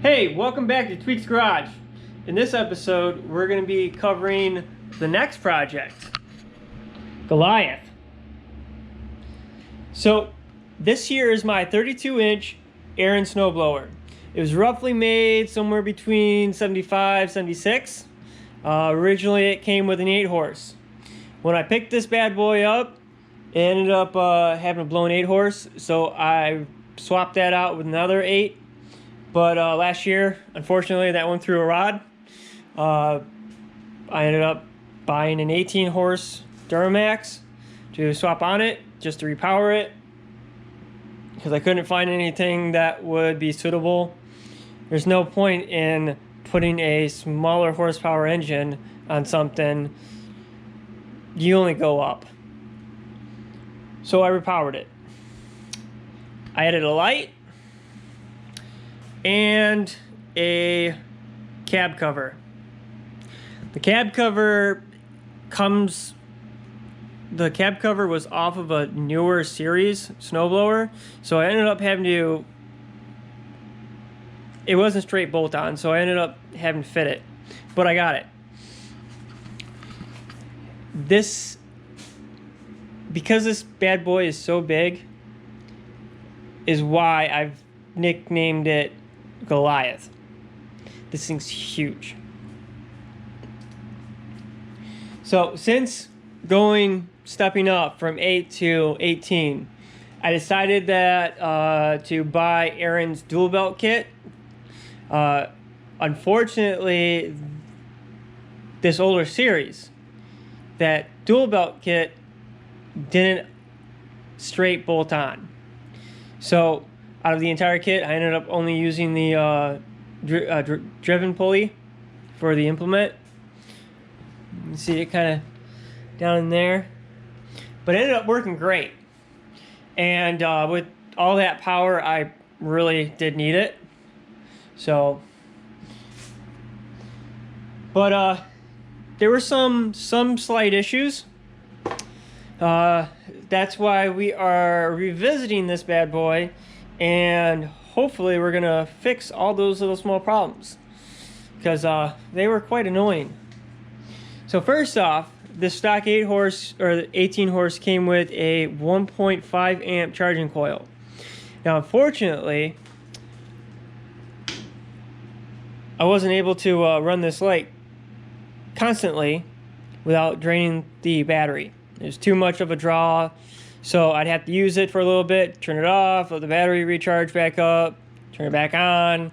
Hey, welcome back to Tweaks Garage. In this episode, we're going to be covering the next project, Goliath. So, this here is my 32-inch Aaron snowblower. It was roughly made somewhere between 75, 76. Originally, it came with an 8-horse. When I picked this bad boy up, it ended up having a blown 8-horse, so I swapped that out with another 8. But last year, unfortunately, that went through a rod. I ended up buying an 18-horse Duramax to swap on it, just to repower it, because I couldn't find anything that would be suitable. There's no point in putting a smaller horsepower engine on something. You only go up. So I repowered it. I added a light and a cab cover. The cab cover was off of a newer series snowblower, so I ended up having to, it wasn't straight bolt on, so I ended up having to fit it, but I got it. Because this bad boy is so big, is why I've nicknamed it Goliath. This thing's huge. So since stepping up from 8 to 18, I decided that to buy Aaron's dual belt kit. Unfortunately, this older series, that dual belt kit didn't straight bolt on. So out of the entire kit, I ended up only using the driven pulley for the implement. You can see it kind of down in there, but it ended up working great. And with all that power, I really did need it. So, but there were some slight issues. That's why we are revisiting this bad boy, and hopefully we're gonna fix all those little small problems, because they were quite annoying. So first off, the stock 8-horse or the 18-horse came with a 1.5 amp charging coil. Now, unfortunately, I wasn't able to run this light constantly without draining the battery. It was too much of a draw, so I'd have to use it for a little bit, turn it off, let the battery recharge back up, turn it back on,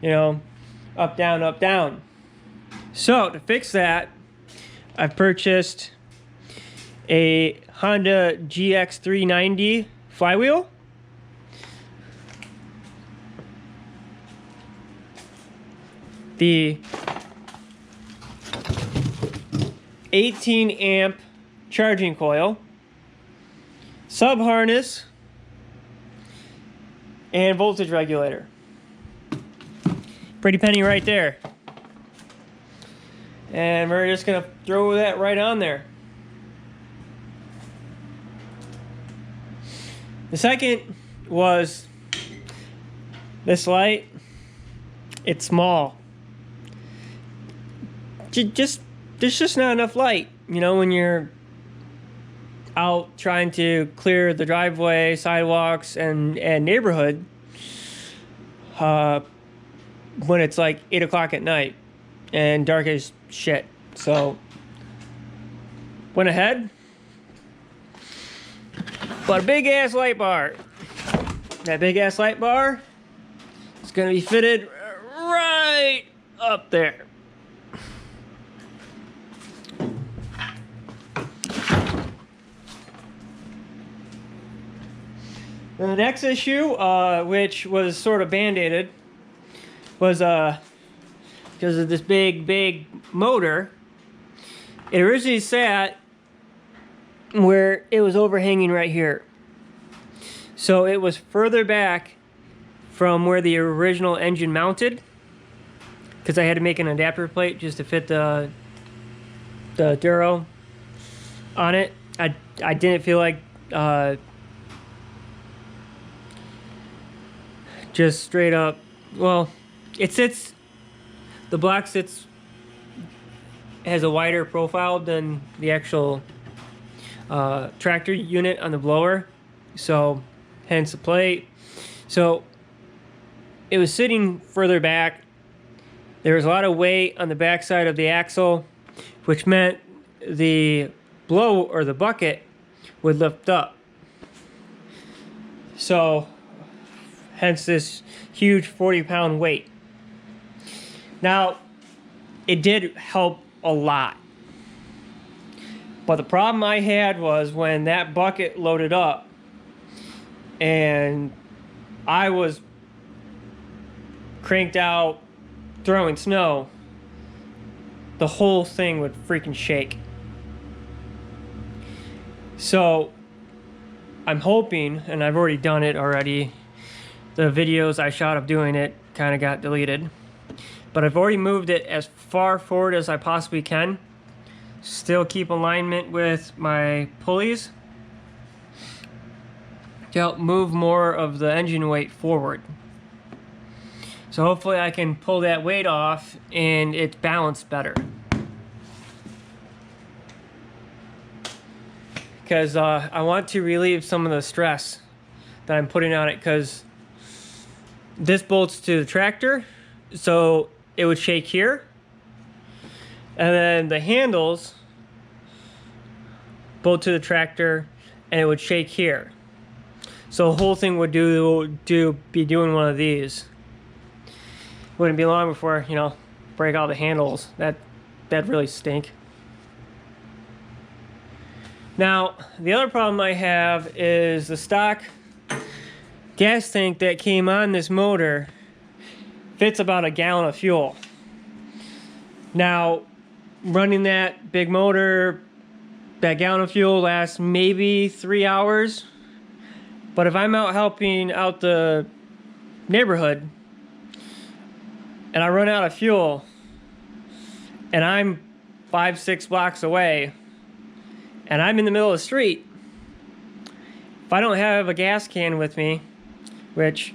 you know, up, down, up, down. So to fix that, I've purchased a Honda GX390 flywheel. The 18 amp charging coil, sub harness, and voltage regulator. Pretty penny right there. And we're just gonna throw that right on there. The second was this light. It's small. There's just not enough light, you know, when you're out trying to clear the driveway, sidewalks, and neighborhood, when it's like 8 o'clock at night and dark as shit. So went ahead, bought a big ass light bar. That big ass light bar is gonna be fitted right up there. The next issue, which was sort of band-aided, was because of this big motor. It originally sat where it was overhanging right here. So it was further back from where the original engine mounted, because I had to make an adapter plate just to fit the Duro on it. I didn't feel like just straight up, well, the block has a wider profile than the actual tractor unit on the blower, so hence the plate. So it was sitting further back. There was a lot of weight on the backside of the axle, which meant the the bucket would lift up. So hence this huge 40-pound weight. Now, it did help a lot. But the problem I had was when that bucket loaded up and I was cranked out throwing snow, the whole thing would freaking shake. So I'm hoping, and I've already done it already, the videos I shot of doing it kind of got deleted, but I've already moved it as far forward as I possibly can. Still keep alignment with my pulleys to help move more of the engine weight forward. So hopefully I can pull that weight off and it's balanced better. Because I want to relieve some of the stress that I'm putting on it, because this bolts to the tractor, so it would shake here. And then the handles bolt to the tractor and it would shake here. So the whole thing would be doing one of these. Wouldn't be long before, you know, break all the handles. That'd really stink. Now, the other problem I have is the stock gas tank that came on this motor fits about a gallon of fuel. Now, running that big motor, that gallon of fuel lasts maybe 3 hours. But if I'm out helping out the neighborhood and I run out of fuel and I'm 5-6 blocks away and I'm in the middle of the street, if I don't have a gas can with me, which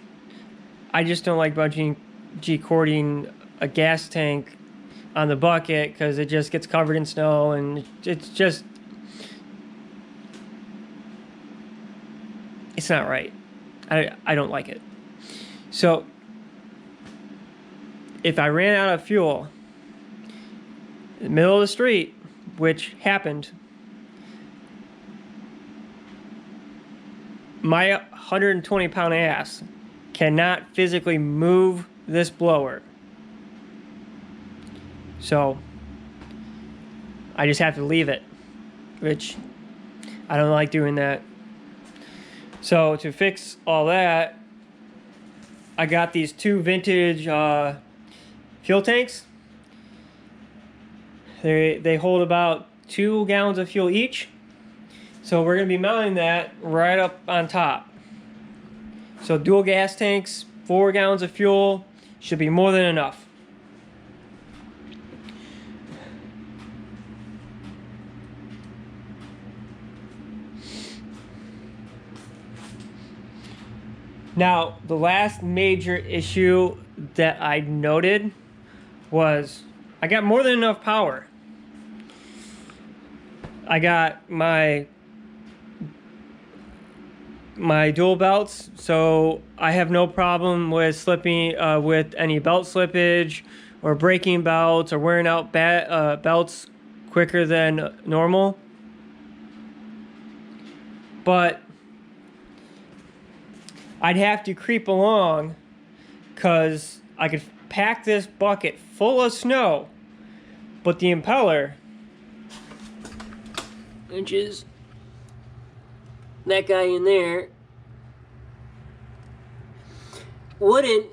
I just don't like bungee cording a gas tank on the bucket because it just gets covered in snow and it's not right. I don't like it. So if I ran out of fuel in the middle of the street, which happened, my 120-pound ass cannot physically move this blower. So I just have to leave it, which I don't like doing that. So to fix all that, I got these two vintage fuel tanks. They hold about 2 gallons of fuel each. So we're going to be mounting that right up on top. So dual gas tanks, 4 gallons of fuel, should be more than enough. Now, the last major issue that I noted was I got more than enough power. I got my dual belts, so I have no problem with slipping with any belt slippage or breaking belts or wearing out belts quicker than normal. But I'd have to creep along because I could pack this bucket full of snow, but the impeller, which is that guy in there, wouldn't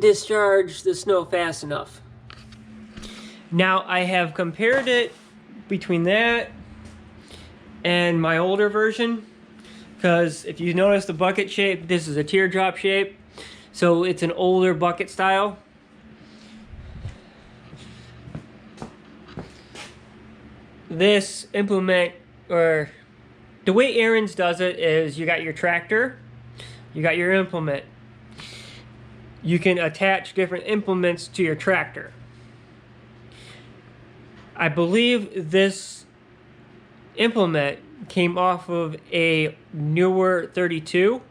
discharge the snow fast enough. Now, I have compared it between that and my older version, because if you notice the bucket shape, this is a teardrop shape, so it's an older bucket style. This implement, or the way Aaron's does it, is you got your tractor, you got your implement. you can attach different implements to your tractor. I believe this implement came off of a newer 32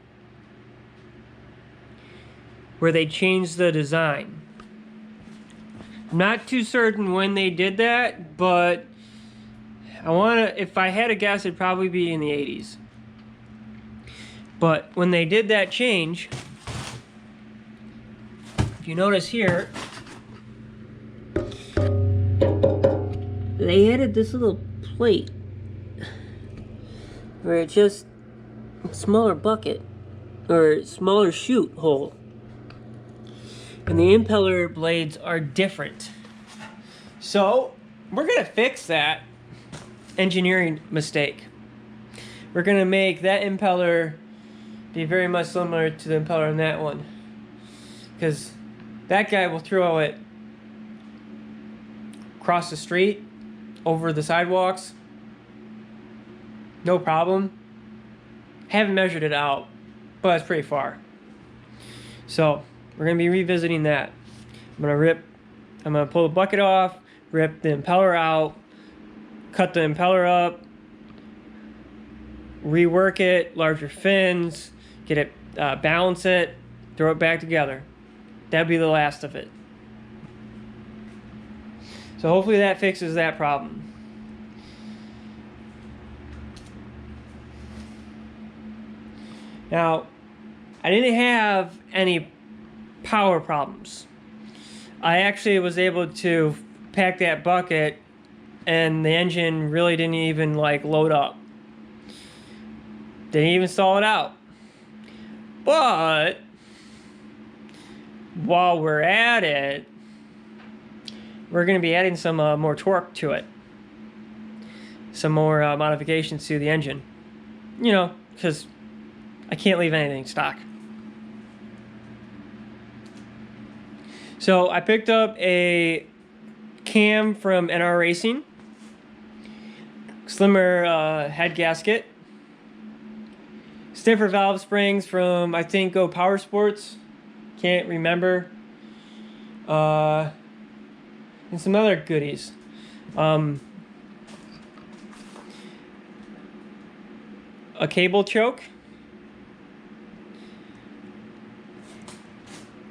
where they changed the design. I'm not too certain when they did that, but if I had to guess, it'd probably be in the 80s. But when they did that change, if you notice here, they added this little plate where it's just a smaller bucket or smaller chute hole. And the impeller blades are different. So we're gonna fix that engineering mistake. We're gonna make that impeller be very much similar to the impeller on that one, because that guy will throw it across the street, over the sidewalks, no problem. Haven't measured it out, but it's pretty far. So we're gonna be revisiting that. I'm gonna pull the bucket off, rip the impeller out, cut the impeller up, rework it, larger fins, get it, balance it, throw it back together. That'd be the last of it. So hopefully that fixes that problem. Now, I didn't have any power problems. I actually was able to pack that bucket and the engine really didn't even load up. Didn't even stall it out. But while we're at it, we're going to be adding some more torque to it. Some more modifications to the engine. You know, because I can't leave anything stock. So I picked up a cam from NR Racing. Slimmer head gasket. Stiffer valve springs from, I think, Go Power Sports. Can't remember. And some other goodies. A cable choke.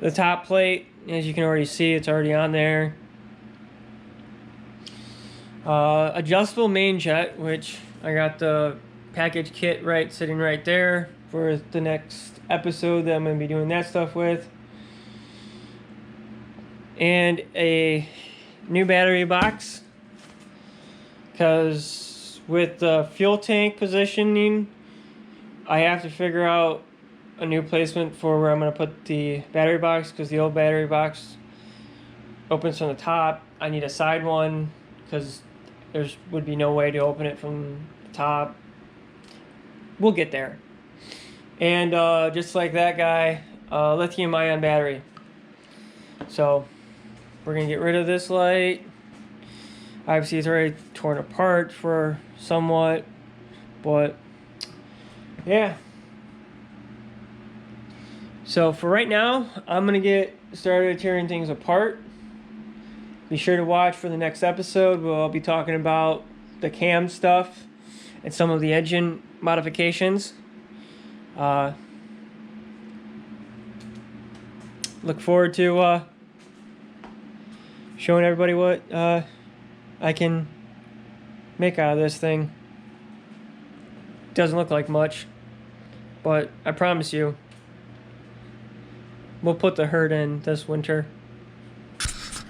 The top plate, as you can already see, it's already on there. Adjustable main jet, which I got the package kit sitting right there for the next episode that I'm going to be doing that stuff with. And a new battery box, because with the fuel tank positioning, I have to figure out a new placement for where I'm going to put the battery box, because the old battery box opens from the top. I need a side one because there would be no way to open it from the top. We'll get there. And just like that guy, lithium ion battery. So we're going to get rid of this light. Obviously it's already torn apart for somewhat, but yeah. So for right now, I'm going to get started tearing things apart. Be sure to watch for the next episode where I'll be talking about the cam stuff and some of the engine modifications. Look forward to showing everybody what I can make out of this thing. Doesn't look like much, but I promise you, we'll put the herd in this winter.